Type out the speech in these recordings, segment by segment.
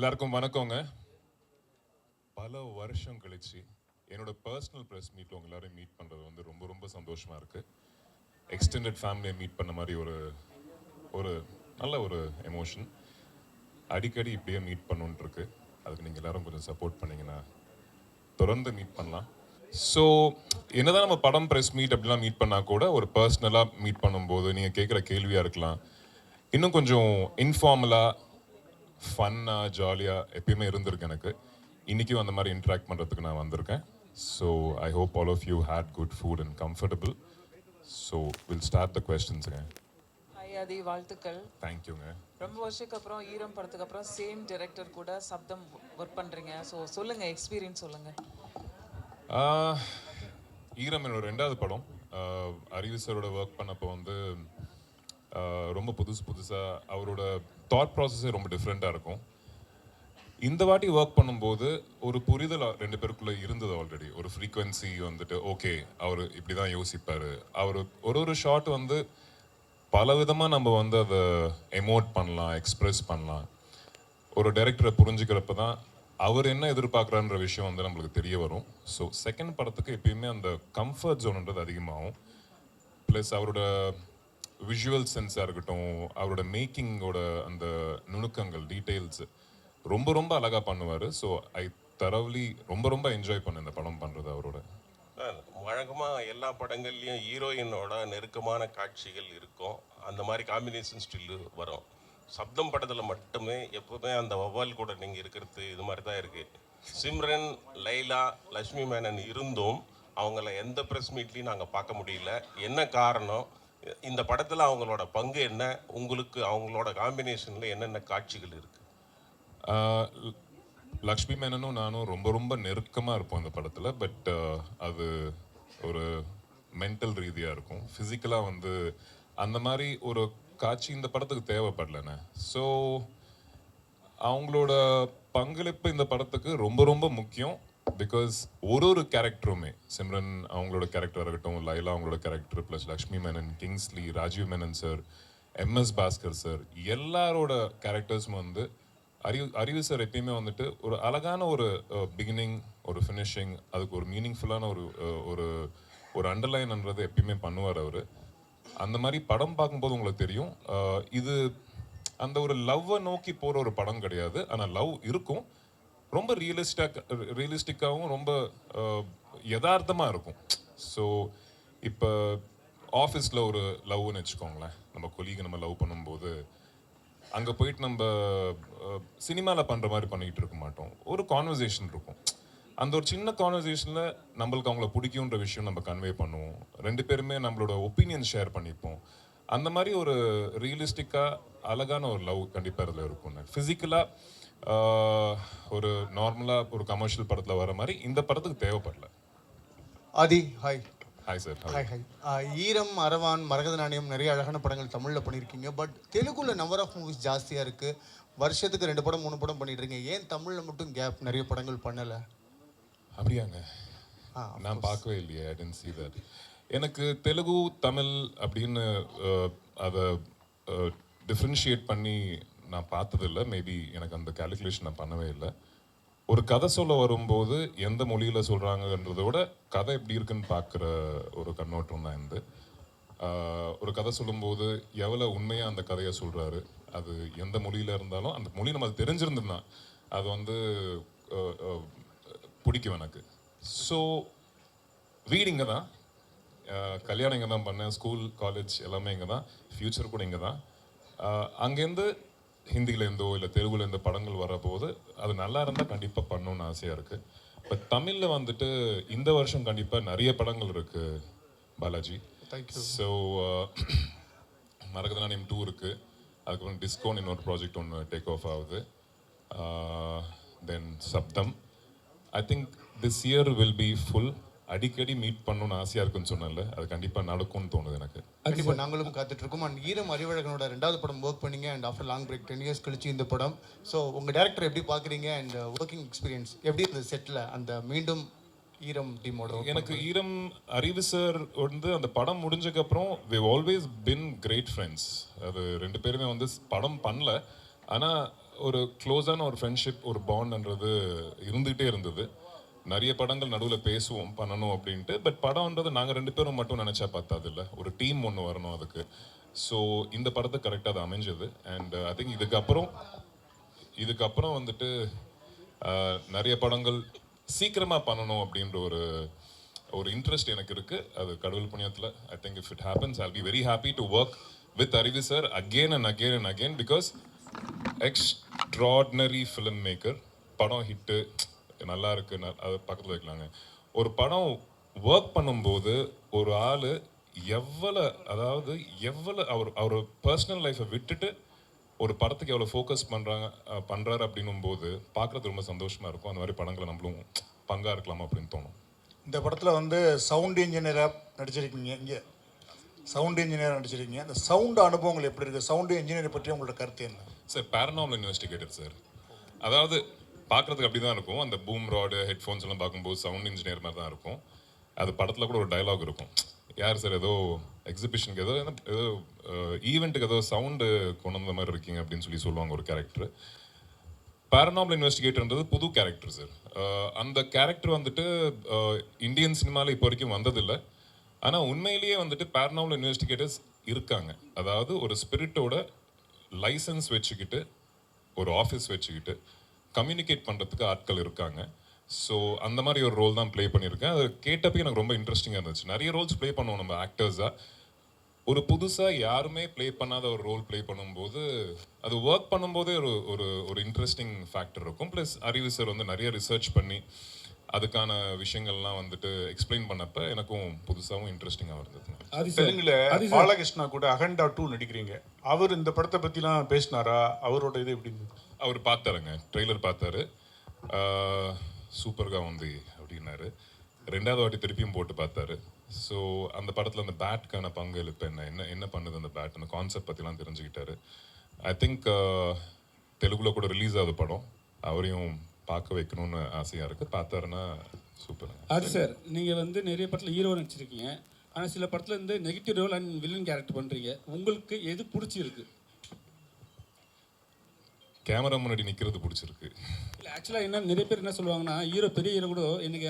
எல்லாருக்கும் வணக்கங்க. பல வருஷம் கழிச்சு என்னோட பர்சனல் ப்ரெஸ் மீட்டில் உங்க எல்லாரையும் மீட் பண்ணுறது வந்து ரொம்ப ரொம்ப சந்தோஷமாக இருக்குது. எக்ஸ்டெண்டட் ஃபேமிலியை மீட் பண்ண மாதிரி ஒரு ஒரு நல்ல ஒரு எமோஷன். அடிக்கடி இப்படியே மீட் பண்ணணுன்ட்டு இருக்கு. அதுக்கு நீங்கள் எல்லாரும் கொஞ்சம் சப்போர்ட் பண்ணிங்கன்னா தொடர்ந்து மீட் பண்ணலாம். ஸோ என்னதான் நம்ம படம் ப்ரெஸ் மீட் அப்படிலாம் மீட் பண்ணால் கூட ஒரு பர்சனலாக மீட் பண்ணும்போது நீங்கள் கேட்குற கேள்வியாக இருக்கலாம், இன்னும் கொஞ்சம் இன்ஃபார்மலாக ஃபன்னாக ஜாலியாக எப்பயுமே இருந்திருக்கு எனக்கு. இன்றைக்கும் அந்த மாதிரி இன்ட்ராக்ட் பண்ணுறதுக்கு நான் வந்திருக்கேன். So I hope all of you had good food and comfortable. So will start the கொஸ்டின்ஸுங்க. ஹாய் ஆதி, வாழ்த்துக்கள். தேங்க்யூங்க. ரொம்ப வருஷத்துக்கு அப்புறம் ஈரம் படத்துக்கு அப்புறம் சேம் டைரக்டர் கூட சப்தம் ஒர்க் பண்ணுறீங்க. ஸோ சொல்லுங்கள், எக்ஸ்பீரியன்ஸ் சொல்லுங்கள். ஈரம் என்னோட 2வது படம். அறிவு சாரோட ஒர்க் பண்ணப்போ வந்து ரொம்ப புதுசாக அவரோட தாட் ப்ராசஸே ரொம்ப டிஃப்ரெண்ட்டாக இருக்கும். இந்த வாட்டி ஒர்க் பண்ணும்போது ஒரு புரிதல் 2 பேருக்குள்ளே இருந்தது ஆல்ரெடி. ஒரு ஃப்ரீக்வன்சி வந்துட்டு ஓகே, அவர் இப்படி தான் யோசிப்பார். அவர் ஒரு ஷாட் வந்து பல விதமாக நம்ம வந்து அதை எமோட் பண்ணலாம், எக்ஸ்ப்ரெஸ் பண்ணலாம். ஒரு டைரக்டரை புரிஞ்சுக்கிறப்ப தான் அவர் என்ன எதிர்பார்க்குறான்ற விஷயம் வந்து நம்மளுக்கு தெரிய வரும். ஸோ செகண்ட் படத்துக்கு எப்பயுமே அந்த கம்ஃபர்ட் ஜோன்ன்றது அதிகமாகும். ப்ளஸ் அவரோட விஷுவல் சென்ஸாக இருக்கட்டும், அவரோட மேக்கிங்கோட அந்த நுணுக்கங்கள், டீட்டெயில்ஸ் ரொம்ப ரொம்ப அழகாக பண்ணுவார். ஸோ ஐ தரவ்லி ரொம்ப என்ஜாய் பண்ணேன் இந்த படம் பண்ணுறது அவரோட. வழக்கமாக எல்லா படங்கள்லேயும் ஹீரோயினோட நெருக்கமான காட்சிகள் இருக்கும். அந்த மாதிரி காம்பினேஷன் ஸ்டில்லு வரும். சப்தம் படத்தில் மட்டுமே எப்போவுமே அந்த வவ்வால் கூட நீங்கள் இருக்கிறது இது மாதிரி தான் இருக்குது. சிம்ரன், லைலா, லக்ஷ்மி மேனன் இருந்தும் அவங்கள எந்த ப்ரெஸ் மீட்லேயும் நாங்கள் பார்க்க முடியல. என்ன காரணம்? இந்த படத்தில் அவங்களோட பங்கு என்ன? உங்களுக்கு அவங்களோட காம்பினேஷனில் என்னென்ன காட்சிகள் இருக்குது? லக்ஷ்மி மேனனும் நானும் ரொம்ப நெருக்கமாக இருப்போம் இந்த படத்தில். பட் அது ஒரு மென்டல் ரீதியாக இருக்கும். ஃபிசிக்கலாக வந்து அந்த மாதிரி ஒரு காட்சி இந்த படத்துக்கு தேவைப்படலண்ணே. ஸோ அவங்களோட பங்களிப்பு இந்த படத்துக்கு ரொம்ப முக்கியம். பிகாஸ் ஒரு கேரக்டருமே, சிம்ரன் அவங்களோட கேரக்டர் இருக்கட்டும், லைலா அவங்களோட character, plus Lakshmi Menon, Kingsley, Rajiv Menon sir, MS Bhaskar sir, எல்லாரோட கேரக்டர்ஸும் வந்து அறிவு சார் எப்பயுமே வந்துட்டு ஒரு அழகான ஒரு பிகினிங், ஒரு ஃபினிஷிங், அதுக்கு ஒரு மீனிங்ஃபுல்லான ஒரு ஒரு அண்டர்லைன்ன்றது எப்பயுமே பண்ணுவார் அவர். அந்த மாதிரி படம் பார்க்கும்போது உங்களுக்கு தெரியும், இது அந்த ஒரு லவ்வை நோக்கி போகிற ஒரு படம் கிடையாது. ஆனால் லவ் இருக்கும், ரொம்ப ரியலிஸ்டிக்காகவும் ரொம்ப யதார்த்தமாக இருக்கும். ஸோ இப்போ ஆஃபீஸில் ஒரு லவ்னு வச்சுக்கோங்களேன், நம்ம கொலீகை நம்ம லவ் பண்ணும்போது அங்கே போயிட்டு நம்ம சினிமாவில் பண்ணுற மாதிரி பண்ணிக்கிட்டு இருக்க மாட்டோம். ஒரு கான்வர்சேஷன் இருக்கும். அந்த ஒரு சின்ன கான்வர்சேஷனில் நம்மளுக்கு அவங்கள பிடிக்குன்ற விஷயம் நம்ம கன்வே பண்ணுவோம். 2 பேருமே நம்மளோட ஒப்பீனியன் ஷேர் பண்ணிப்போம். அந்த மாதிரி ஒரு ரியலிஸ்டிக்காக அழகான ஒரு லவ் கண்டிப்பாக இதில் இருக்கும்ண்ணே. ஃபிசிக்கலாக ஒரு நார்மலாக ஒரு கமர்ஷியல் படத்தில் வர மாதிரி இந்த படத்துக்கு தேவைப்படல. ஆதி, ஹாய். Hi sir. ஹாய். ஈரம், அரவான், மரகத நாணயம் நிறைய அழகான படங்கள் தமிழில் பண்ணியிருக்கீங்க. பட் தெலுங்குல நம்பர் ஆஃப் மூவிஸ் ஜாஸ்தியாக இருக்குது. வருஷத்துக்கு 2 படம் 3 படம் பண்ணிட்டு இருக்கீங்க. ஏன் தமிழில் மட்டும் கேப், நிறைய படங்கள் பண்ணலை? அப்படியாங்க? நான் பார்க்கவே இல்லையே. ஐ டென்ட் see that. எனக்கு தெலுங்கு, தமிழ் அப்படின்னு அதை டிஃப்ரென்ஷியேட் பண்ணி நான் பார்த்ததில்லை. மேபி எனக்கு அந்த கேல்குலேஷன் நான் பண்ணவே இல்லை. ஒரு கதை சொல்ல வரும்போது எந்த மொழியில் சொல்கிறாங்கன்றதை விட கதை எப்படி இருக்குன்னு பார்க்குற ஒரு கண்ணோட்டம் தான் இருந்து. ஒரு கதை சொல்லும்போது எவ்வளோ உண்மையாக அந்த கதையை சொல்கிறாரு, அது எந்த மொழியில் இருந்தாலும் அந்த மொழி நம்ம தெரிஞ்சிருந்தோம்னா அது வந்து பிடிக்கும் எனக்கு. ஸோ வீடு இங்கே தான், கல்யாணம் இங்கே தான் பண்ணேன், ஸ்கூல், காலேஜ் எல்லாமே இங்கே தான், ஃப்யூச்சர் கூட இங்கே தான். அங்கேருந்து ஹிந்திலேருந்தோ இல்லை தெலுங்குலேருந்து படங்கள் வரப்போது அது நல்லா இருந்தால் கண்டிப்பாக பண்ணணுன்னு ஆசையாக இருக்குது. பட் தமிழில் வந்துட்டு இந்த வருஷம் கண்டிப்பாக நிறைய படங்கள் இருக்குது பாலாஜி. ஸோ மரகத நாணயம் 2 இருக்குது. அதுக்கப்புறம் டிஸ்கோன் இன்னொரு ப்ராஜெக்ட் ஒன்று டேக் ஆஃப் ஆகுது. தென் சப்தம். I think this year will be full. அடிக்கடி மீட் பண்ணணும்னு ஆசையாக இருக்குன்னு சொன்னேன்ல, அது கண்டிப்பாக நடக்கும்னு தோணுது எனக்கு. கண்டிப்பாக நாங்களும் காத்துட்ருக்கோம். அண்ட் ஈரம் அறிவழகனோட 2வது படம் ஒர்க் பண்ணீங்க. And after long break 10 years கழிச்சு இந்த படம். ஸோ உங்கள் டேரக்டர் எப்படி பார்க்குறீங்க? அண்ட் ஒர்க்கிங் எக்ஸ்பீரியன்ஸ் எப்படி இருந்தது செட்டில் அந்த மீண்டும் ஈரம் டீமோட? எனக்கு ஈரம் அறிவு சார் வந்து அந்த படம் முடிஞ்சக்கப்புறம் we've always been great friends. அது 2 பேருமே வந்து படம் பண்ணல, ஆனால் ஒரு க்ளோஸான ஒரு ஃப்ரெண்ட்ஷிப், ஒரு பாண்ட்ன்றது இருந்துகிட்டே இருந்தது. நிறைய படங்கள் நடுவில் பேசுவோம் பண்ணணும் அப்படின்ட்டு. பட் படம்ன்றது நாங்கள் 2 பேரும் மட்டும் நினச்சா பார்த்தாது இல்லை, ஒரு டீம் ஒன்று வரணும் அதுக்கு. ஸோ இந்த படத்துக்கு கரெக்டாக அது அமைஞ்சது. அண்ட் ஐ திங்க் இதுக்கப்புறம் வந்துட்டு நிறைய படங்கள் சீக்கிரமாக பண்ணணும் அப்படின்ற ஒரு இன்ட்ரெஸ்ட் எனக்கு இருக்குது. அது கடவுள் புண்ணியத்தில் I think if it happens I'll be very happy to work with Arivu sir again and again and again. Because extraordinary film maker. படம் ஹிட்டு நல்லா இருக்கு, அது பக்கத்தில் வைக்கலாங்க. ஒரு படம் ஒர்க் பண்ணும்போது ஒரு ஆள் அதாவது அவர் பர்சனல் லைஃப்பை விட்டுட்டு ஒரு படத்துக்கு எவ்வளோ ஃபோக்கஸ் பண்ணுறாரு அப்படின்னும் போது பார்க்குறது ரொம்ப சந்தோஷமாக இருக்கும். அந்த மாதிரி படங்களை நம்மளும் பங்காக இருக்கலாமா அப்படின்னு தோணும். இந்த படத்தில் வந்து சவுண்ட் இன்ஜினியராக நடிச்சிருக்கீங்க, இங்கே சவுண்ட் இன்ஜினியராக நடிச்சிருக்கீங்க. அந்த சவுண்ட் அனுபவங்கள் எப்படி இருக்குது? சவுண்டு இன்ஜினியரை பற்றி உங்களோட கருத்து என்ன? Sir paranormal investigator sir. அதாவது பார்க்குறதுக்கு அப்படி தான் இருக்கும். அந்த பூம் ராடு ஹெட்ஃபோன்ஸ் எல்லாம் பார்க்கும்போது சவுண்ட் இன்ஜினியர் மாதிரி தான் இருக்கும். அது படத்தில் கூட ஒரு டயலாக் இருக்கும், யார் சார் ஏதோ எக்ஸிபிஷனுக்கு ஏதோ ஈவெண்ட்டுக்கு ஏதோ சவுண்டு கொண்டு வந்த மாதிரி இருக்கீங்க அப்படின்னு சொல்லுவாங்க ஒரு கேரக்டர். பேரநார்மல் இன்வெஸ்டிகேட்டர்ன்றது புது கேரக்டர் சார். அந்த கேரக்டர் வந்துட்டு இந்தியன் சினிமாவில் இப்போ வரைக்கும் வந்ததில்லை. ஆனால் உண்மையிலேயே வந்துட்டு பேரநார்மல் இன்வெஸ்டிகேட்டர்ஸ் இருக்காங்க. அதாவது ஒரு ஸ்பிரிட்டோட லைசன்ஸ் வச்சுக்கிட்டு ஒரு ஆஃபீஸ் வச்சுக்கிட்டு கம்யூனிகேட் பண்ணுறதுக்கு ஆட்கள் இருக்காங்க. ஸோ அந்த மாதிரி ஒரு ரோல் தான் ப்ளே பண்ணியிருக்கேன். அது கேட்டப்போ எனக்கு ரொம்ப இன்ட்ரெஸ்டிங்காக இருந்துச்சு. நிறைய ரோல்ஸ் ப்ளே பண்ணுவோம் நம்ம ஆக்டர்ஸாக. ஒரு புதுசாக யாருமே ப்ளே பண்ணாத ஒரு ரோல் ப்ளே பண்ணும்போது அது ஒர்க் பண்ணும்போதே ஒரு இன்ட்ரெஸ்டிங் ஃபேக்டர் இருக்கும். ப்ளஸ் அறிவு சார் வந்து நிறைய ரிசர்ச் பண்ணி அதுக்கான விஷயங்கள்லாம் வந்துட்டு எக்ஸ்பிளைன் பண்ணப்ப எனக்கும் புதுசாகவும் இன்ட்ரெஸ்டிங்காக இருந்தது. தெலுங்குல பாலகிருஷ்ணா கூட அகண்டா 2 நடிக்கிறீங்க. அவர் இந்த படத்தை பற்றிலாம் பேசினாரா? அவரோட இது எப்படி இருந்தது? அவர் பார்த்தாருங்க, ட்ரெய்லர் பார்த்தாரு, சூப்பர்గా ఉంది அப்படின்னாரு. 2வது வாட்டி திருப்பியும் போட்டு பார்த்தாரு. ஸோ அந்த படத்தில் அந்த பேட்கான பங்களிப்பு என்ன பண்ணுது அந்த பேட், அந்த கான்செப்ட் பற்றிலாம் தெரிஞ்சுக்கிட்டாரு. ஐ திங்க் தெலுங்குல கூட ரிலீஸ் ஆகுது படம். அவரையும் பார்க்க வைக்கணும்னு ஆசையாக இருக்குது. பார்த்தாருன்னா சூப்பர். அது சார், நீங்கள் வந்து நிறைய படத்தில் ஹீரோ நடிச்சிருக்கீங்க. ஆனால் சில படத்தில் இருந்து negative role and villain character பண்ணுறீங்க. உங்களுக்கு எது பிடிச்சிருக்கு? கேமரா முன்னாடி நிற்கிறது பிடிச்சிருக்கு. இல்லை ஆக்சுவலாக என்ன நிறைய பேர் என்ன சொல்லுவாங்கன்னா, பெரிய ஹீரோ கூட எனக்கு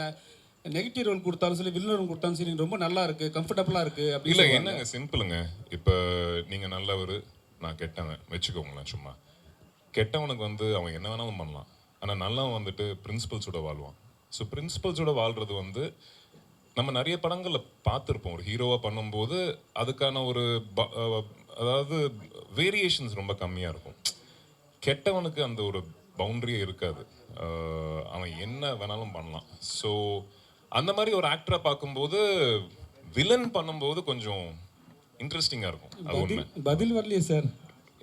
நெகட்டிவ் ரோல் கொடுத்தாலும் சரி வில்லன் ரோல் கொடுத்தாலும் சரி ரொம்ப நல்லா இருக்கு, கம்ஃபர்டபுளாக இருக்கு அப்படி. இல்லை என்னங்க சிம்பிளுங்க. இப்போ நீங்கள் நல்லவர், நான் கெட்டவன் வச்சுக்கோங்களேன். சும்மா கெட்டவனுக்கு வந்து அவன் என்ன வேணாலும் பண்ணலாம். ஆனால் நல்லவன் வந்துட்டு பிரின்சிபல்ஸோட வாழ்வான். ஸோ பிரின்சிபல்ஸோட வாழ்றது வந்து நம்ம நிறைய படங்களில் பார்த்துருப்போம். ஒரு ஹீரோவாக பண்ணும்போது அதுக்கான அதாவது வேரியேஷன்ஸ் ரொம்ப கம்மியாக இருக்கும். கெட்டவனுக்கு அந்த ஒரு பவுண்டரியே இருக்காது, அவன் என்ன வேணாலும் பண்ணலாம். ஸோ அந்த மாதிரி ஒரு ஆக்டரை பார்க்கும்போது வில்லன் பண்ணும்போது கொஞ்சம் இன்ட்ரெஸ்டிங்காக இருக்கும். அது உண்மை. பதில் வரலையே சார்.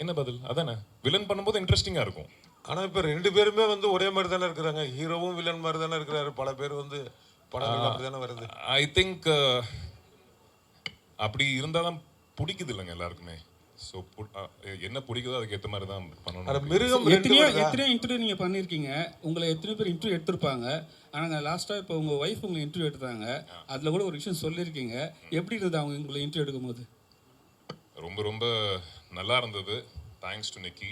என்ன பதில்? அதானே, வில்லன் பண்ணும்போது இன்ட்ரெஸ்டிங்காக இருக்கும். ஆனால் இப்போ 2 பேருமே வந்து ஒரே மாதிரி தானே இருக்கிறாங்க. ஹீரோவும் வில்லன் மாதிரி தானே இருக்கிறாரு. பல பேர் வந்து படங்கள் அப்படி தானே வருது. ஐ திங்க் அப்படி இருந்தால் தான் பிடிக்குது இல்லைங்க எல்லாருக்குமே. ஸோ என்ன பிடிக்குதோ அதுக்கேற்ற மாதிரி தான் பண்ணணும். மிருகம் எத்தனையோ இன்டர்வியூ நீங்கள் பண்ணியிருக்கீங்க. உங்களை எத்தனை பேர் இன்டர்வியூ எடுத்திருப்பாங்க. ஆனால் லாஸ்ட்டாக இப்போ உங்கள் ஒய்ஃப் உங்களை இன்டர்வியூ எடுத்தாங்க. அதில் கூட ஒரு விஷயம் சொல்லியிருக்கீங்க. எப்படி இருந்தது அவங்க உங்களை இன்டர்வியூ எடுக்கும் போது? ரொம்ப ரொம்ப நல்லா இருந்தது. தேங்க்ஸ் டு நிக்கி.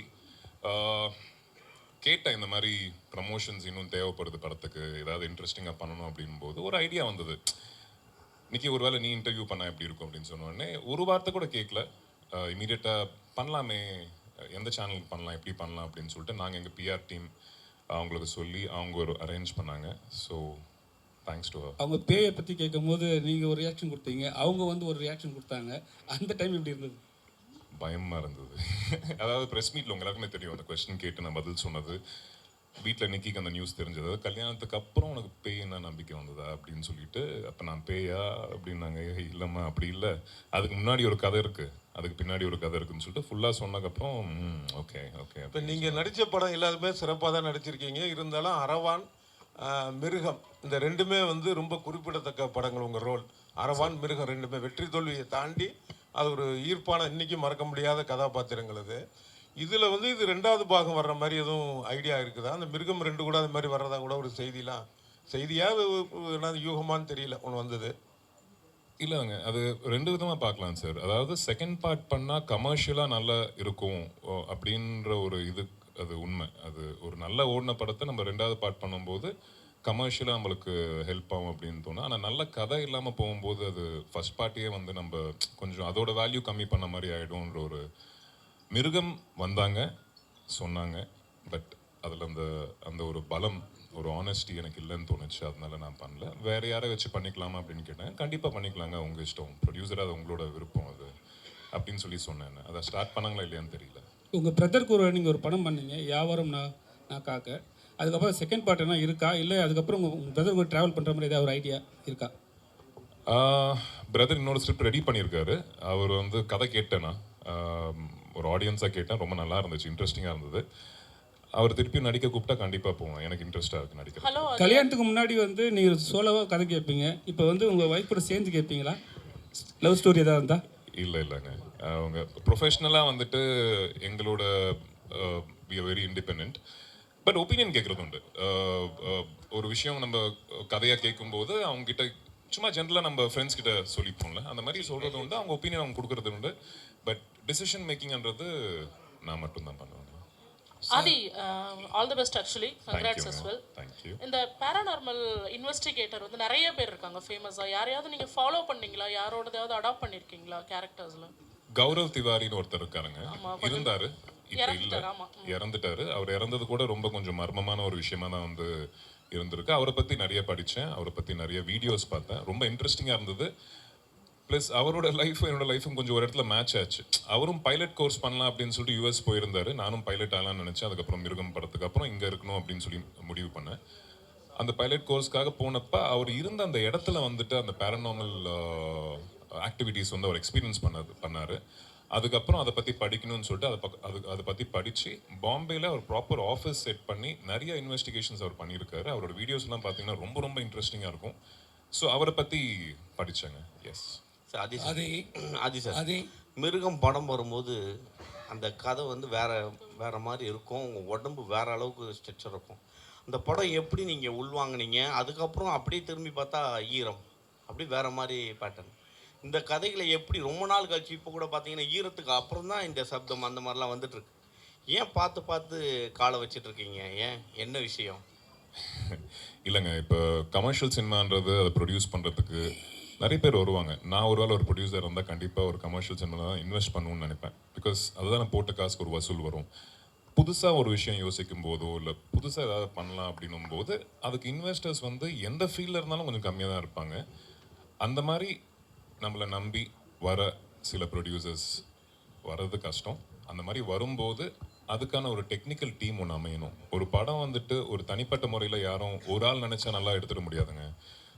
கேட்டேன் இந்த மாதிரி ப்ரமோஷன்ஸ் இன்னும் தேவைப்படுது படத்துக்கு, ஏதாவது இன்ட்ரெஸ்டிங்காக பண்ணணும் அப்படின் போது ஒரு ஐடியா வந்தது. நிக்கி ஒருவேளை நீ இன்டர்வியூ பண்ணால் எப்படி இருக்கும் அப்படின்னு சொன்னோடனே ஒரு வார்த்தை கூட கேட்கல, இமீடியட்டாக பண்ணலாமே, எந்த சேனலுக்கு பண்ணலாம், எப்படி பண்ணலாம் அப்படின்னு சொல்லிட்டு நாங்கள் எங்கள் பிஆர் டீம் அவங்களுக்கு சொல்லி அவங்க ஒரு அரேஞ்ச் பண்ணாங்க. ஸோ தேங்க்ஸ் டு அவங்க பேயை பற்றி கேட்கும் போது நீங்கள் ஒரு ரியாக்ஷன் கொடுத்தீங்க, அவங்க வந்து ஒரு ரியாக்ஷன் கொடுத்தாங்க. அந்த டைம் எப்படி இருந்தது? பயமாக இருந்தது. அதாவது ப்ரெஸ் மீட்டில் உங்க எல்லாருக்குமே தெரியும், அந்த கொஸ்டின் கேட்டு நான் பதில் சொன்னது. வீட்டில் நிக்கிக்கு அந்த நியூஸ் தெரிஞ்சது. கல்யாணத்துக்கு அப்புறம் உனக்கு பேய் என்ன நம்பிக்கை வந்ததா அப்படின்னு சொல்லிட்டு, அப்போ நான் பேயா அப்படின்னாங்க. இல்லைம்மா அப்படி இல்லை, அதுக்கு முன்னாடி ஒரு கதை இருக்குது, அதுக்கு பின்னாடி ஒரு கதை இருக்குன்னு சொல்லிட்டு ஃபுல்லாக சொன்னதுக்கப்புறம் ஓகே ஓகே. இப்போ நீங்கள் நடித்த படம் எல்லாருமே சிறப்பாக தான் நடிச்சிருக்கீங்க. இருந்தாலும் அரவான், மிருகம் இந்த 2மே வந்து ரொம்ப குறிப்பிடத்தக்க படங்கள். உங்கள் ரோல் அரவான், மிருகம் 2மே வெற்றி தோல்வியை தாண்டி அது ஒரு ஈர்ப்பான இன்னைக்கு மறக்க முடியாத கதாபாத்திரங்கள். அது இதில் வந்து இது 2வது பாகம் வர்ற மாதிரி எதுவும் ஐடியா இருக்குதா? அந்த மிருகம் 2 கூட அது மாதிரி வர்றதா கூட ஒரு செய்தியாக என்ன யூகமானு தெரியல ஒன்று வந்தது. இல்லைங்க, அது 2 விதமாக பார்க்கலாம் சார். அதாவது செகண்ட் பார்ட் பண்ணால் கமர்ஷியலாக நல்லா இருக்கும் அப்படின்ற ஒரு இது அது உண்மை. அது ஒரு நல்ல ஓடின படத்தை நம்ம ரெண்டாவது பார்ட் பண்ணும்போது கமர்ஷியலாக நம்மளுக்கு ஹெல்ப் ஆகும் அப்படின்னு தோணும். ஆனால் நல்ல கதை இல்லாமல் போகும்போது அது ஃபர்ஸ்ட் பார்ட்டியே வந்து நம்ம கொஞ்சம் அதோட வேல்யூ கம்மி பண்ண மாதிரி ஆகிடும்ன்ற ஒரு மிருகம் வந்தாங்க சொன்னாங்க. பட் அதில் அந்த அந்த ஒரு பலம், ஒரு ஆனஸ்டி எனக்கு இல்லைன்னு தோணுச்சு. அதனால நான் பண்ணல. வேறு யாரை வச்சு பண்ணிக்கலாமா அப்படின்னு கேட்டேன். கண்டிப்பாக பண்ணிக்கலாங்க, உங்கள் இஷ்டம், ப்ரொடியூசராக அது உங்களோட விருப்பம் அது அப்படின்னு சொல்லி சொன்னேன். அதை ஸ்டார்ட் பண்ணாங்களா இல்லையான்னு தெரியல. உங்கள் பிரதருக்கு நீங்கள் ஒரு படம் பண்ணீங்க, யாவரும் நான் காக்க. அதுக்கப்புறம் செகண்ட் பார்ட் என்ன இருக்கா, இல்லை அதுக்கப்புறம் உங்கள் பிரதர் கூட ட்ராவல் பண்ணுற மாதிரி ஏதாவது ஒரு ஐடியா இருக்கா? பிரதர் இன்னொரு ஸ்கிரிப்ட் ரெடி பண்ணியிருக்காரு. அவர் வந்து கதை கேட்டேன்னா ஒரு ஆடியன்ஸாக கேட்டேன். ரொம்ப நல்லா இருந்துச்சு, இன்ட்ரெஸ்டிங்காக இருந்தது. அவர் திருப்பி நடிக்க கூப்பிட்டா கண்டிப்பாக போவேன். எனக்கு இன்ட்ரெஸ்ட்டாக இருக்குது நடிக்க. கல்யாணத்துக்கு முன்னாடி வந்து நீங்கள் சோலோவாக கதை கேட்பீங்க, இப்போ வந்து உங்கள் ஒய்ஃப் கூட சேர்ந்து கேட்பீங்களா? லவ் ஸ்டோரி ஏதாவது இருந்தா? இல்லைங்க, அவங்க ப்ரொஃபஷ்னலாக வந்துட்டு எங்களோட we are very independent. But opinion கேட்குறது உண்டு. ஒரு விஷயம் நம்ம கதையாக கேட்கும்போது அவங்ககிட்ட சும்மா ஜென்ரலாக நம்ம ஃப்ரெண்ட்ஸ் கிட்ட சொல்லிப்போம்ல, அந்த மாதிரி சொல்கிறது உண்டு. அவங்க ஒப்பீனியன் அவங்க கொடுக்குறது உண்டு. பட் டிசிஷன் மேக்கிங்ன்றது நான் மட்டும்தான் பண்ணுவேன். Aadhi, all the best. Actually congrats as well. Thank you. இந்த பேராநார்மல் இன்வெஸ்டிகேட்டர் வந்து நிறைய பேர் இருக்காங்க ஃபேமஸாக. யாரையாவது நீங்கள் ஃபாலோ பண்ணீங்களா? யாரோடதாவது அடாப்ட் பண்ணியிருக்கீங்களா கேரக்டர்ஸில்? கௌரவ் திவாரின்னு ஒருத்தர் இருக்காருங்க, இருந்தாரு, இப்போ இல்லை, இறந்துட்டாரு. அவர் இறந்தது கூட ரொம்ப கொஞ்சம் மர்மமான ஒரு விஷயமா தான் வந்து இருந்திருக்கு. அவரை பற்றி நிறைய படித்தேன், அவரை பற்றி நிறைய வீடியோஸ் பார்த்தேன். ரொம்ப இன்ட்ரெஸ்டிங்காக இருந்தது. ப்ளஸ் அவரோட லைஃப்பும் என்னோட லைஃப்பும் கொஞ்சம் ஒரு இடத்துல மேட்ச் ஆச்சு. அவரும் பைலட் கோர்ஸ் பண்ணலாம் அப்படின்னு சொல்லிட்டு யூஎஸ் போயிருந்தாரு. நானும் பைலட் ஆகலாம்னு நினச்சேன். அதுக்கப்புறம் மிருகம் படத்துக்கு அப்புறம் இங்கே இருக்கணும் அப்படின்னு சொல்லி முடிவு பண்ணேன். அந்த பைலட் கோர்ஸ்க்காக போனப்போ அவர் இருந்த அந்த இடத்துல வந்துட்டு அந்த பேரநார்மல் ஆக்டிவிட்டீஸ் வந்து அவர் எக்ஸ்பீரியன்ஸ் பண்ணார். அதுக்கப்புறம் அதை பற்றி படிக்கணும்னு சொல்லிட்டு அதை பற்றி படித்து பாம்பேயில் ஒரு ப்ராப்பர் ஆஃபீஸ் செட் பண்ணி நிறைய இன்வெஸ்டிகேஷன்ஸ் அவர் பண்ணியிருக்காரு. அவரோட வீடியோஸ்லாம் பார்த்தீங்கன்னா ரொம்ப ரொம்ப இன்ட்ரெஸ்டிங்காக இருக்கும். ஸோ அவரை பற்றி படித்தேங்க. எஸ் ஆதி சார், மிருகம் படம் வரும்போது அந்த கதை வந்து வேற மாதிரி இருக்கும். உங்கள் உடம்பு வேற அளவுக்கு ஸ்ட்ரெச்சர் இருக்கும். அந்த படம் எப்படி நீங்கள் உள்வாங்கினீங்க? அதுக்கப்புறம் அப்படியே திரும்பி பார்த்தா ஈரம், அப்படி வேற மாதிரி பேட்டர்ன். இந்த கதைகளை எப்படி ரொம்ப நாள் கழிச்சு இப்போ கூட பார்த்தீங்கன்னா ஈரத்துக்கு அப்புறம் தான் இந்த சப்தம் அந்த மாதிரிலாம் வந்துட்டுருக்கு. ஏன் பார்த்து காலை வச்சிட்ருக்கீங்க? ஏன், என்ன விஷயம்? இல்லைங்க, இப்போ கமர்ஷியல் சினிமான்றது அதை ப்ரொடியூஸ் பண்ணுறதுக்கு நிறைய பேர் வருவாங்க. நான் ஒரு வேளை ஒரு ப்ரொடியூசர் இருந்தால் கண்டிப்பாக ஒரு கமர்ஷியல் சினிமா தான் இன்வெஸ்ட் பண்ணணும்னு நினைப்பேன். பிகாஸ் அதுதான் நான் போட்ட காசுக்கு ஒரு வசூல் வரும். புதுசாக ஒரு விஷயம் யோசிக்கும் போதோ இல்லை புதுசாக ஏதாவது பண்ணலாம் அப்படின்னும் போது அதுக்கு இன்வெஸ்டர்ஸ் வந்து எந்த ஃபீல்டில் இருந்தாலும் கொஞ்சம் கம்மியாக தான் இருப்பாங்க. அந்த மாதிரி நம்மளை நம்பி வர சில ப்ரொடியூசர்ஸ் வர்றது கஷ்டம். அந்த மாதிரி வரும்போது அதுக்கான ஒரு டெக்னிக்கல் டீம் ஒன்று அமையணும். ஒரு படம் வந்துட்டு ஒரு தனிப்பட்ட முறையில் யாரும் ஒரு ஆள் நினச்சா நல்லா எடுத்துட முடியாதுங்க.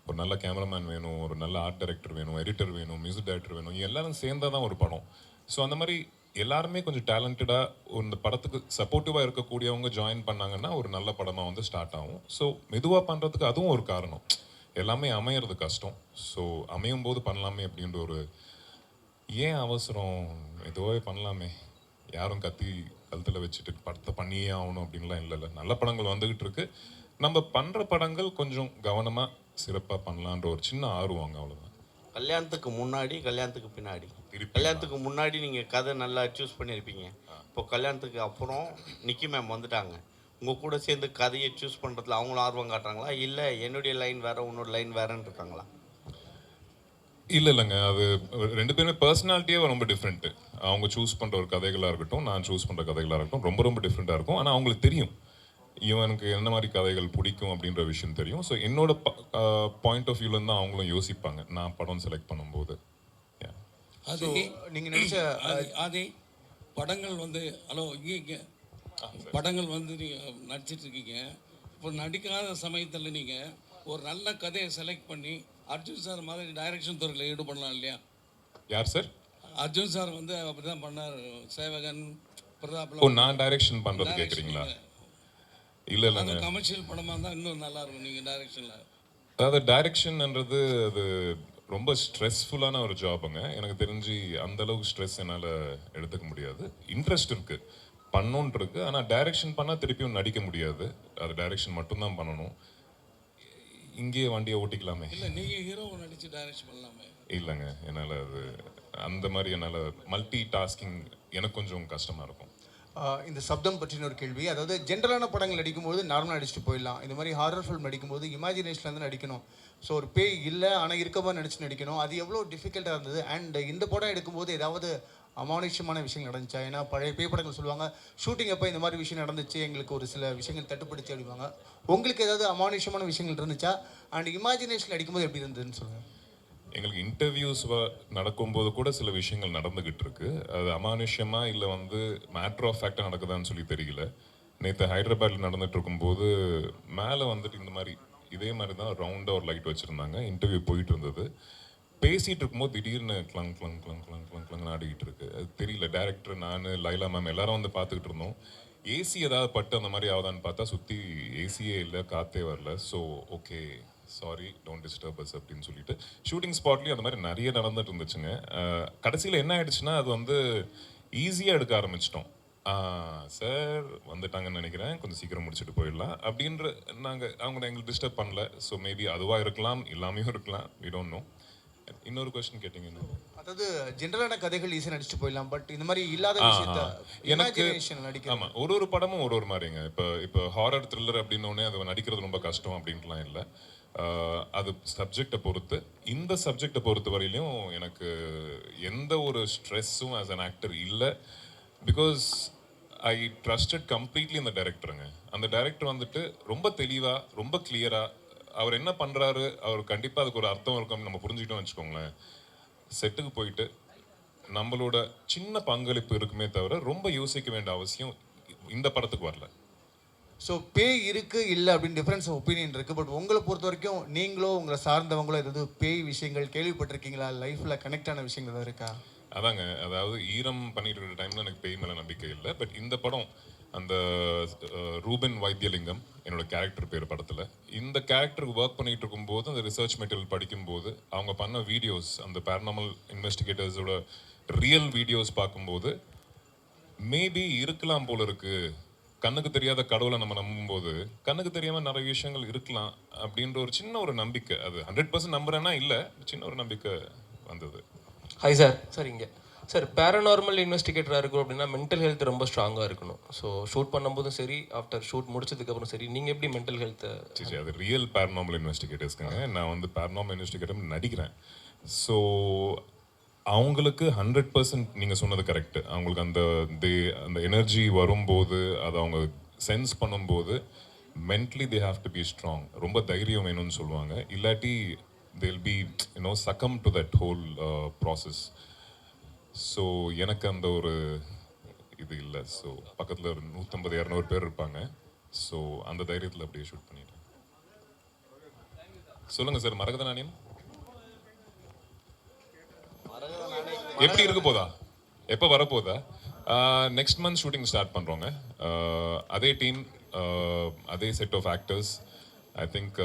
ஒரு நல்ல கேமராமேன் வேணும், ஒரு நல்ல ஆர்ட் டைரக்டர் வேணும், எடிட்டர் வேணும், மியூசிக் டைரக்டர் வேணும். எல்லாரும் சேர்ந்தால் தான் ஒரு படம். ஸோ அந்த மாதிரி எல்லாருமே கொஞ்சம் டேலண்டடாக இந்த படத்துக்கு சப்போர்ட்டிவாக இருக்கக்கூடியவங்க ஜாயின் பண்ணாங்கன்னா ஒரு நல்ல படமாக வந்து ஸ்டார்ட் ஆகும். ஸோ மெதுவாக பண்ணுறதுக்கு அதுவும் ஒரு காரணம். எல்லாமே அமையிறது கஷ்டம். ஸோ அமையும் போது பண்ணலாமே அப்படின்ற ஒரு ஏன் அவசரம், மெதுவாகவே பண்ணலாமே, யாரும் கத்தி கழுத்தில் வச்சுட்டு படத்தை பண்ணியே ஆகணும் அப்படின்லாம் இல்லைல்ல. நல்ல படங்கள் வந்துக்கிட்டு இருக்கு. நம்ம பண்ணுற படங்கள் கொஞ்சம் கவனமாக சிறப்பாக பண்ணலான்ற ஒரு சின்ன ஆர்வங்க, அவ்வளோதான். கல்யாணத்துக்கு முன்னாடி, கல்யாணத்துக்கு பின்னாடி. கல்யாணத்துக்கு முன்னாடி நீங்கள் கதை நல்லா சூஸ் பண்ணியிருப்பீங்க. இப்போ கல்யாணத்துக்கு அப்புறம் நிக்கி மேம் வந்துட்டாங்க. உங்கள் கூட சேர்ந்து கதையை சூஸ் பண்ணுறதுல அவங்களும் ஆர்வம் காட்டுறாங்களா, இல்லை என்னுடைய லைன் வேறு உன்னோட லைன் வேறுன்னு இருக்காங்களா? இல்லைங்க, அது ரெண்டு பேருமே பர்சனாலிட்டியே ரொம்ப டிஃப்ரெண்ட்டு. அவங்க சூஸ் பண்ணுற ஒரு கதைகளாக இருக்கட்டும், நான் சூஸ் பண்ணுற கதைகளாக இருக்கட்டும், ரொம்ப ரொம்ப டிஃப்ரெண்ட்டாக இருக்கும். ஆனால் அவங்களுக்கு தெரியும் இவனுக்கு என்ன மாதிரி கதைகள் பிடிக்கும் அப்படின்ற விஷயம் தெரியும். ஸோ என்னோட பாயிண்ட் ஆஃப் வியூலேருந்து தான் அவங்களும் யோசிப்பாங்க நான் படம் செலக்ட் பண்ணும்போது. அது நீங்கள் நினச்ச அதே படங்கள் வந்து இங்கே படங்கள் வந்து நீங்கள் நடிச்சிட்ருக்கீங்க. இப்போ நடிக்காத சமயத்தில் நீங்கள் ஒரு நல்ல கதையை செலக்ட் பண்ணி அர்ஜுன் சார் மாதிரி டைரக்ஷன் துறையில் ஈடுபடலாம் இல்லையா? யார் சார்? அர்ஜுன் சார் வந்து அப்படி தான் பண்ணார். சேவகன், பிரதாப். ஓ, நான் டைரக்ஷன் பண்ணுறது கேட்குறீங்களா? இல்லைங்க, கமர்ஷியல் படமாக இருந்தால் இன்னும் நல்லாயிருக்கும் நீங்கள் டைரக்ஷனில். அதாவது டைரக்ஷன்ன்றது அது ரொம்ப ஸ்ட்ரெஸ்ஃபுல்லான ஒரு ஜாபுங்க. எனக்கு தெரிஞ்சு அந்தளவுக்கு ஸ்ட்ரெஸ் என்னால் எடுத்துக்க முடியாது. இன்ட்ரெஸ்ட் இருக்குது, பண்ணோன்ட்டு இருக்குது. ஆனால் டைரக்ஷன் பண்ணால் திருப்பியும் நடிக்க முடியாது. அது டைரக்ஷன் மட்டும்தான் பண்ணணும். இங்கேயே வண்டியை ஓட்டிக்கலாமே. இல்லை, நீங்கள் ஹீரோவை நடித்து டைரக்ஷன் பண்ணலாமே. இல்லைங்க, என்னால் அது அந்த மாதிரி என்னால் மல்டி டாஸ்கிங் எனக்கு கொஞ்சம் கஷ்டமாக இருக்கும். இந்த சப்தம் பற்றின ஒரு கேள்வி. அதாவது ஜென்ரலான படங்கள் நடிக்கும்போது நார்மலாக நடிச்சுட்டு போயிடலாம். இந்த மாதிரி ஹாரர் ஃபில்ம் நடிக்கும்போது இமேஜினேஷன்லேருந்து நடிக்கணும். ஸோ ஒரு பேய் இல்லை ஆனால் இருக்க மாதிரி நடிச்சு நடிக்கணும். அது எவ்வளோ டிஃபிகல்ட்டாக இருந்தது? அண்ட் இந்த படம் எடுக்கும்போது ஏதாவது அமானுஷ்யமான விஷயங்கள் நடந்துச்சா? ஏன்னா பழைய பேய் படங்கள் சொல்லுவாங்க, ஷூட்டிங் அப்போ இந்த மாதிரி விஷயம் நடந்துச்சு, எங்களுக்கு ஒரு சில விஷயங்கள் தட்டுப்படுச்சு அப்படிவாங்க. உங்களுக்கு ஏதாவது அமானுஷ்யமான விஷயங்கள் இருந்துச்சா? அண்ட் இமேஜினேஷன் அடிக்கும்போது எப்படி இருந்ததுன்னு சொல்லுங்கள். எங்களுக்கு இன்டர்வியூஸ் நடக்கும்போது கூட சில விஷயங்கள் நடந்துகிட்டு இருக்கு. அது அமானுஷ்யமா இல்லை வந்து மேட்ரு ஆஃப் ஃபேக்டாக நடக்குதான்னு சொல்லி தெரியல. நேற்று ஹைதராபாத்தில் நடந்துட்டு இருக்கும்போது மேலே வந்துட்டு இந்த மாதிரி இதே மாதிரி தான் ரவுண்டாக ஒரு லைட் வச்சுருந்தாங்க. இன்டர்வியூ போயிட்டு இருந்தது. பேசிகிட்டு இருக்கும்போது திடீர்னு கிளங் கிளங் கிளங் கிளங் கிளங் கிளங்னு ஆடிக்கிட்டு இருக்கு. அது தெரியல. டேரக்டர், நான், லைலா மேம் எல்லாரும் வந்து பார்த்துக்கிட்டு இருந்தோம். ஏசி ஏதாவது பட்டு அந்த மாதிரி ஆகுதான்னு பார்த்தா சுற்றி ஏசியே இல்லை, காற்றே வரல. So okay, sorry, don't disturb us அப்படின்னு சொல்லிட்டு ஷூட்டிங் ஸ்பாட்லேயும் அந்த மாதிரி நிறைய நடந்துட்டு இருந்துச்சுங்க. கடைசியில் என்ன ஆயிடுச்சுன்னா அது வந்து ஈஸியாக எடுக்க ஆரம்பிச்சிட்டோம். சார் வந்துட்டாங்கன்னு நினைக்கிறேன், கொஞ்சம் சீக்கிரம் முடிச்சுட்டு போயிடலாம் அப்படின்ற அவங்க எங்களுக்கு டிஸ்டர்ப் பண்ணல. ஸோ மேபி அதுவாக இருக்கலாம், இல்லாமையும் இருக்கலாம், வி டோன்ட் நோ. இன்னொரு கொஸ்டின் கேட்டிங்கன்னா, அதாவது ஜென்ரலான கதைகள் ஈஸியாக நடிச்சுட்டு போயிடலாம், பட் இந்த மாதிரி இல்லாத விஷயத்தை எனக்கு நடிக்க. ஆமாம், ஒரு படமும் ஒரு மாதிரிங்க. இப்போ ஹாரர் த்ரில்லர் அப்படின்னோடனே அது நடிக்கிறது ரொம்ப கஷ்டம் அப்படின்ட்டுலாம் இல்லை. அது சப்ஜெக்டை பொறுத்து. இந்த சப்ஜெக்டை பொறுத்த வரையிலையும் எனக்கு எந்த ஒரு ஸ்ட்ரெஸ்ஸும் ஆஸ் அன் ஆக்டர் இல்லை. பிகாஸ் ஐ ட்ரஸ்டட் கம்ப்ளீட்லி இந்த டைரக்டருங்க. அந்த டைரக்டர் வந்துட்டு ரொம்ப தெளிவாக, ரொம்ப கிளியராக அவர் என்ன பண்ணுறாரு, அவர் கண்டிப்பாக அதுக்கு ஒரு அர்த்தம் இருக்கும்னு நம்ம புரிஞ்சுக்கிட்டோம்னு வச்சுக்கோங்களேன். செட்டுக்கு போயிட்டு நம்மளோட சின்ன பங்களிப்பு இருக்குமே தவிர ரொம்ப யோசிக்க வேண்டிய அவசியம் இந்த படத்துக்கு வரல. ஸோ பேய் இருக்கு இல்லை அப்படின்னு டிஃப்ரென்ஸ் ஆஃப் ஒப்பீனியன் இருக்குது. பட் உங்களை பொறுத்த வரைக்கும் நீங்களோ உங்களை சார்ந்தவங்களோ ஏதாவது பேய் விஷயங்கள் கேள்விப்பட்டிருக்கீங்களா? லைஃப்பில் கனெக்ட் ஆன விஷயங்கள் ஏதாவது இருக்கா? அதாங்க, அதாவது ஈரம் பண்ணிட்டு இருக்கிற டைமில் எனக்கு பேய் மேலே நம்பிக்கை இல்லை. பட் இந்த படம், அந்த ரூபன் வைத்தியலிங்கம் என்னோட கேரக்டர் பேர் படத்தில், இந்த கேரக்டருக்கு ஒர்க் பண்ணிகிட்டு இருக்கும்போது அந்த ரிசர்ச் மெட்டீரியல் படிக்கும்போது அவங்க பண்ண வீடியோஸ், அந்த பேரனாமல் இன்வெஸ்டிகேட்டர்ஸோட ரியல் வீடியோஸ் பார்க்கும்போது மேபி இருக்கலாம் போல இருக்குது. கண்ணுக்கு தெரியாத கடவுளை நம்ம நம்பும்போது கண்ணுக்கு தெரியாமல் நிறைய விஷயங்கள் இருக்கலாம் அப்படின்ற ஒரு சின்ன ஒரு நம்பிக்கை. அது 100% நம்புறேன்னா இல்லை, சின்ன ஒரு நம்பிக்கை வந்தது. Hi sir. சார் இங்கே சார் பேரநார்மல் இன்வெஸ்டிகேட்டராக இருக்கும் அப்படின்னா மென்டல் ஹெல்த் ரொம்ப ஸ்ட்ராங்காக இருக்கணும். ஸோ ஷூட் பண்ணும்போதும் சரி, ஆஃப்டர் ஷூட் முடிச்சதுக்கப்புறம் சரி, நீங்கள் எப்படி மென்டல் ஹெல்த்தை? சரி, அது ரியல் பேரநார்மல் இன்வெஸ்டிகேட்டர்ஸ்க்குங்க. நான் வந்து பேரநார்மல் இன்வெஸ்டிகேட்டர் நடிக்கிறேன். ஸோ அவங்களுக்கு 100% நீங்கள் சொன்னது கரெக்டு. அவங்களுக்கு அந்த எனர்ஜி வரும்போது, அதை அவங்க சென்ஸ் பண்ணும்போது mentally they have to be strong. ரொம்ப தைரியம் வேணும்னு சொல்லுவாங்க. இல்லாட்டி they'll be succumb to that whole process. So எனக்கு அந்த ஒரு இது இல்லை. ஸோ பக்கத்தில் ஒரு 150-200 பேர் இருப்பாங்க. ஸோ அந்த தைரியத்தில் அப்படியே ஷூட் பண்ணிட்டேன். சொல்லுங்கள் சார். மரகத நாணயம் எப்படி இருக்க போதா, எப்போ வரப்போதா? நெக்ஸ்ட் மந்த் ஷூட்டிங் ஸ்டார்ட் பண்ணுறோங்க. அதே டீம், அதே set of actors. I think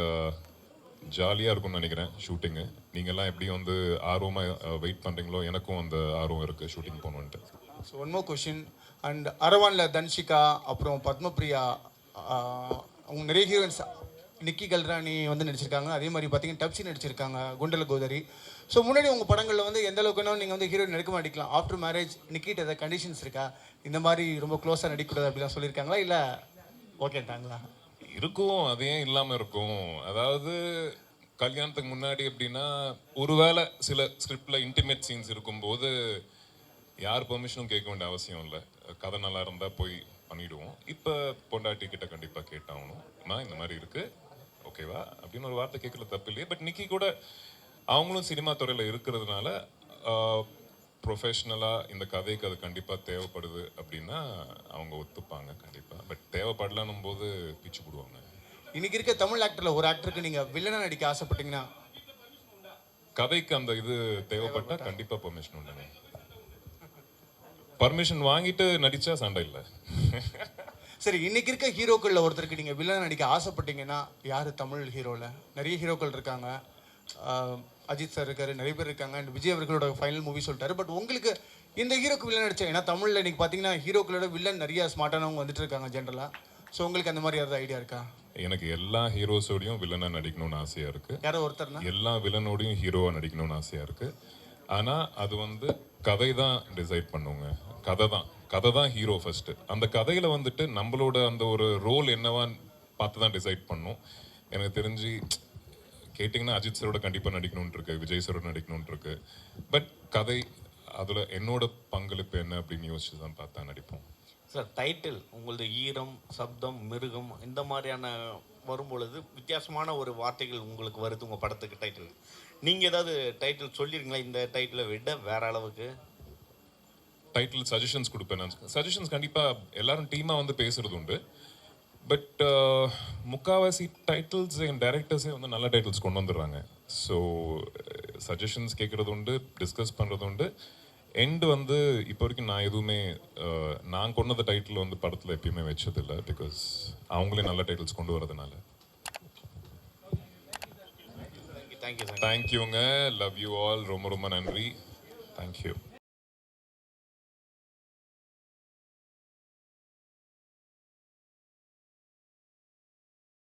ஜாலியாக இருக்கும்னு நினைக்கிறேன் ஷூட்டிங்கு. நீங்கள்லாம் எப்படி வந்து ஆர்வமாக வெயிட் பண்ணுறீங்களோ, எனக்கும் அந்த ஆர்வம் இருக்குது ஷூட்டிங் போகணுன்ட்டு. So one more question. And அரவானில் தன்ஷிகா, அப்புறம் பத்மபிரியா, அவங்க நிறைய ஹீரோயின்ஸ், நிக்கி கல்ராணி வந்து நடிச்சிருக்காங்க. அதே மாதிரி பார்த்தீங்கன்னா டப்ஸி நடிச்சிருக்காங்க, குண்டல கோதரி. ஸோ முன்னாடி உங்கள் படங்களில் வந்து எந்த அளவுக்குன்னா நீங்கள் வந்து ஹீரோயின் நடிக்க மாட்டிக்கலாம். ஆஃப்டர் மேரேஜ் நிக்கிட்ட ஏதாவது கண்டிஷன்ஸ் இருக்கா? இந்த மாதிரி ரொம்ப க்ளோஸாக நடிக்கக்கூடாது அப்படிலாம் சொல்லியிருக்காங்களா, இல்லை ஓகேட்டாங்களா? இருக்கும், அது ஏன் இல்லாமல் இருக்கும். அதாவது கல்யாணத்துக்கு முன்னாடி எப்படின்னா, ஒருவேளை சில ஸ்கிரிப்டில் இன்டிமேட் சீன்ஸ் இருக்கும்போது யார் பெர்மிஷனும் கேட்க வேண்டிய அவசியம் இல்லை. கதை நல்லா இருந்தால் போய் பண்ணிவிடுவோம். இப்போ பொண்டாட்டி கிட்ட கண்டிப்பாக கேட்டாகணும், இந்த மாதிரி இருக்குது ஓகேவா அப்படின்னு ஒரு வார்த்தை கேட்குறது தப்பு இல்லையே. பட் நிக்கி கூட அவங்களும் சினிமா துறையில் இருக்கிறதுனால ப்ரொஃபஷ்னலாக இந்த கதைக்கு அது கண்டிப்பாக தேவைப்படுது அப்படின்னா அவங்க ஒத்துப்பாங்க கண்டிப்பாக. பட் தேவைப்படலான்னும் போது பிச்சு போடுவாங்க. இன்னைக்கு இருக்க தமிழ் ஆக்டரில் ஒரு ஆக்டருக்கு நீங்கள் வில்லனாக நடிக்க ஆசைப்பட்டீங்கன்னா, கதைக்கு அந்த இது தேவைப்பட்டால் கண்டிப்பாக பெர்மிஷன் உண்டுங்க. பர்மிஷன் வாங்கிட்டு நடித்தா சண்டை இல்லை. சரி, இன்னைக்கு இருக்க ஹீரோக்களில் ஒருத்தருக்கு நீங்கள் வில்லனாக நடிக்க ஆசைப்பட்டீங்கன்னா யார்? தமிழ் ஹீரோவில் நிறைய ஹீரோக்கள் இருக்காங்க. அஜித் சார் இருக்காரு, நிறைய பேர் இருக்காங்க. அண்ட் விஜய் அவர்களோட ஃபைனல் மூவி சொல்லிட்டாரு. பட் உங்களுக்கு இந்த ஹீரோக்கு வில்லன் நடிச்சேன். ஏன்னா தமிழில் இன்னைக்கு பார்த்தீங்கன்னா ஹீரோக்களோட வில்லன் நிறைய ஸ்மார்ட்டானவங்க வந்துட்டு இருக்காங்க ஜென்ரலாக. ஸோ உங்களுக்கு அந்த மாதிரி ஏதாவது ஐடியா இருக்கா? எனக்கு எல்லா ஹீரோஸோடையும் வில்லனாக நடிக்கணும்னு ஆசையாக இருக்குது. யாரோ ஒருத்தர்னா எல்லா வில்லனோடையும் ஹீரோவாக நடிக்கணும்னு ஆசையாக இருக்குது. ஆனால் அது வந்து கதை தான் டிசைட் பண்ணுங்க. கதை தான் கதை தான் ஹீரோ ஃபர்ஸ்ட்டு. அந்த கதையில் வந்துட்டு நம்மளோட அந்த ஒரு ரோல் என்னவான்னு பார்த்து தான் டிசைட் பண்ணோம். எனக்கு தெரிஞ்சு கேட்டிங்கன்னா அஜித் சரோட கண்டிப்பாக நடிக்கணும்னு இருக்கு, விஜய் சரோட நடிக்கணும்னு இருக்கு. பட் கதை அதில் என்னோட பங்களிப்பு என்ன அப்படின்னு யோசிச்சு தான் பார்த்தா நடிப்போம். சார் டைட்டில் உங்களது ஈரம், சப்தம், மிருகம் இந்த மாதிரியான வரும்பொழுது வித்தியாசமான ஒரு வார்த்தைகள் உங்களுக்கு வருது உங்கள் படத்துக்கு டைட்டில். நீங்கள் ஏதாவது டைட்டில் சொல்லியிருங்களா இந்த டைட்டிலை விட வேற அளவுக்கு? டைட்டில் சஜஷன்ஸ் கொடுப்பேன் நான். சஜஷன்ஸ் கண்டிப்பாக எல்லாரும் டீமாக வந்து பேசுறது உண்டு. பட் முக்கால்வாசி டைட்டில்ஸ் என் டைரக்டர்ஸே வந்து நல்ல டைட்டில்ஸ் கொண்டு வந்துடுறாங்க. ஸோ சஜஷன்ஸ் கேட்குறது உண்டு, டிஸ்கஸ் பண்ணுறது உண்டு. எண்டு வந்து இப்போ வரைக்கும் நான் எதுவுமே நான் கொண்டு வந்த டைட்டில் வந்து படத்தில் எப்பயுமே வச்சதில்லை. பிகாஸ் அவங்களே நல்ல டைட்டில்ஸ் கொண்டு வரதுனால. தேங்க்யூ. தேங்க்யூங்க. Love you all. ரொம்ப ரொம்ப நன்றி. தேங்க்யூ.